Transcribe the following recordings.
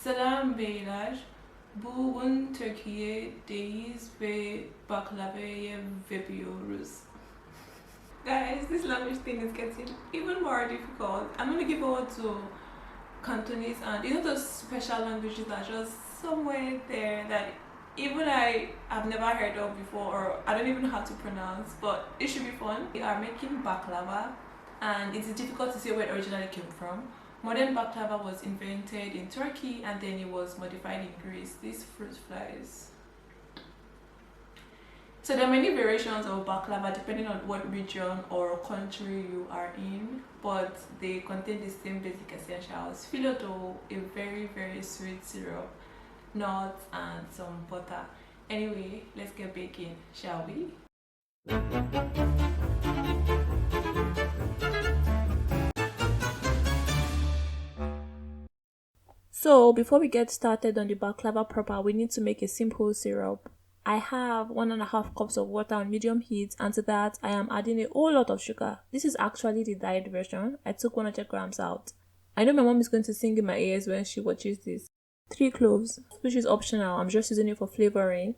Selam beyler. Bugün Türkiye'deyiz ve baklavayı yapıyoruz. Guys, this language thing is getting even more difficult. I'm gonna give over to Cantonese and those special languages that are just somewhere there that even I have never heard of before or I don't even know how to pronounce, but it should be fun. We are making baklava and it is difficult to say where it originally came from. Modern baklava was invented in Turkey and then it was modified in Greece. These fruit flies. So there are many variations of baklava depending on what region or country you are in, but they contain the same basic essentials. Phyllo dough, a very sweet syrup, nuts and some butter. Anyway, let's get baking, shall we? So before we get started on the baklava proper, we need to make a simple syrup. I have 1.5 cups of water on medium heat, and to that I am adding a whole lot of sugar. This is actually the diet version. I took 100 grams out. I know my mom is going to sing in my ears when she watches this. 3 cloves, which is optional. I'm just using it for flavoring,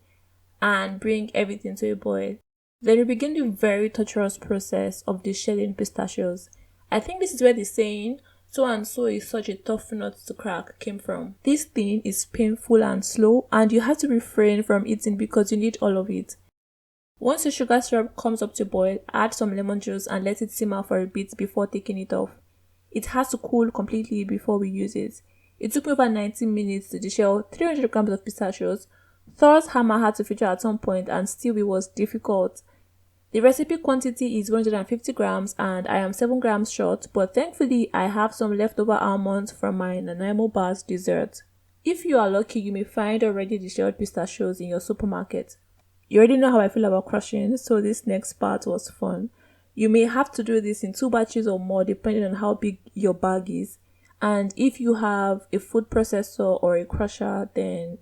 and bring everything to a boil. Then we begin the very torturous process of deshelling pistachios. I think this is where the saying so and so is such a tough nut to crack came from. This thing is painful and slow, and you have to refrain from eating because you need all of it. Once the sugar syrup comes up to boil, add some lemon juice and let it simmer for a bit before taking it off. It has to cool completely before we use it. It took me over 90 minutes to deshell 300 grams of pistachios. Thor's hammer had to feature at some point and still it was difficult. The recipe quantity is 150 grams and I am 7 grams short, but thankfully I have some leftover almonds from my Nanaimo bars dessert. If you are lucky, you may find already deshelled pistachios in your supermarket. You already know how I feel about crushing, so this next part was fun. You may have to do this in 2 batches or more depending on how big your bag is. And if you have a food processor or a crusher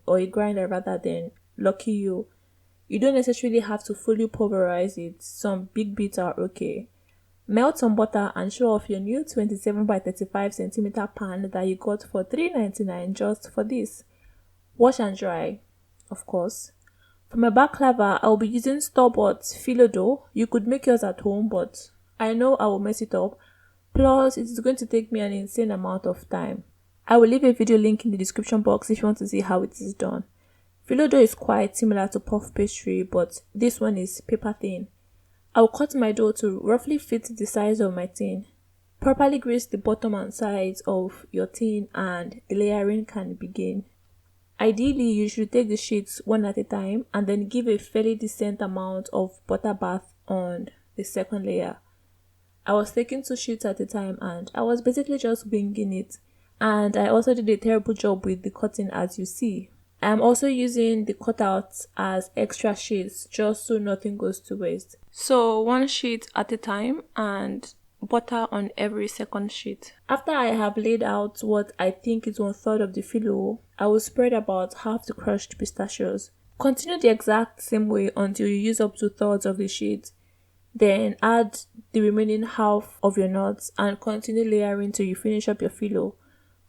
or a grinder then lucky you. You don't necessarily have to fully pulverize it. Some big bits are okay. Melt some butter and show off your new 27 by 35 centimeter pan that you got for $3.99 just for this. Wash and dry, of course. For my baklava, I'll be using store-bought phyllo dough. You could make yours at home, but I know I will mess it up. Plus, it is going to take me an insane amount of time. I will leave a video link in the description box if you want to see how it is done. Phyllo dough is quite similar to puff pastry, but this one is paper thin. I will cut my dough to roughly fit the size of my tin. Properly grease the bottom and sides of your tin and the layering can begin. Ideally, you should take the sheets one at a time and then give a fairly decent amount of butter bath on the second layer. I was taking 2 sheets at a time and I was basically just winging it, and I also did a terrible job with the cutting, as you see. I am also using the cutouts as extra sheets just so nothing goes to waste. So 1 sheet at a time and butter on every second sheet. After I have laid out what I think is 1/3 of the phyllo, I will spread about half the crushed pistachios. Continue the exact same way until you use up 2/3 of the sheet. Then add the remaining half of your nuts and continue layering till you finish up your phyllo.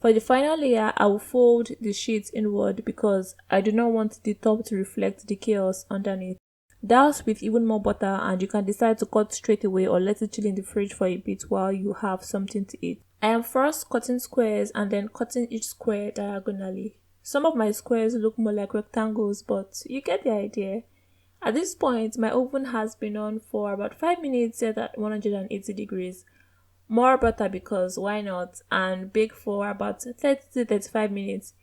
For the final layer, I will fold the sheets inward because I do not want the top to reflect the chaos underneath. Douse with even more butter and you can decide to cut straight away or let it chill in the fridge for a bit while you have something to eat. I am first cutting squares and then cutting each square diagonally. Some of my squares look more like rectangles, but you get the idea. At this point, my oven has been on for about 5 minutes set at 180 degrees. More butter because why not, and bake for about 30 to 35 minutes.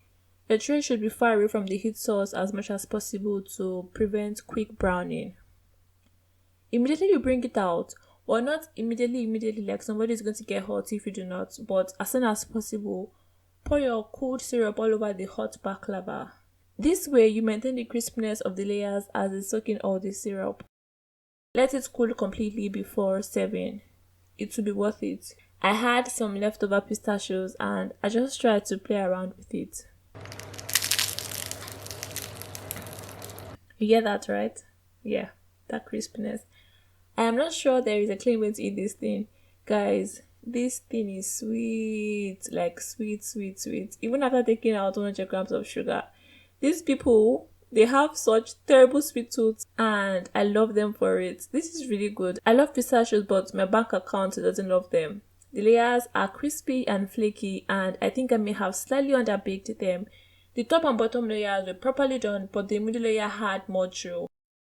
Your tray should be far away from the heat source as much as possible to prevent quick browning. Immediately you bring it out, or not immediately like somebody is going to get hot if you do not, but as soon as possible, pour your cooled syrup all over the hot baklava. This way you maintain the crispness of the layers as it's soaking all the syrup. Let it cool completely before serving. It will be worth it. I had some leftover pistachios and I just tried to play around with it. You get that, right? Yeah, that crispness. I am not sure there is a clean way to eat this thing. Guys, This thing is sweet, like sweet, sweet, sweet. Even after taking out 100 grams of sugar, these people, they have such terrible sweet tooth, and I love them for it. This is really good. I love pistachios, but my bank account doesn't love them. The layers are crispy and flaky, and I think I may have slightly underbaked them. The top and bottom layers were properly done, but the middle layer had more chew.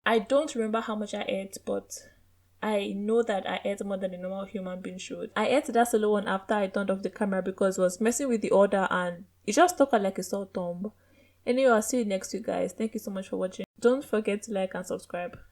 I don't remember how much I ate, but I know that I ate more than a normal human being should. I ate that solo one after I turned off the camera because it was messing with the order and it just stuck out like a sore thumb. Anyway, I'll see you next week, guys. Thank you so much for watching. Don't forget to like and subscribe.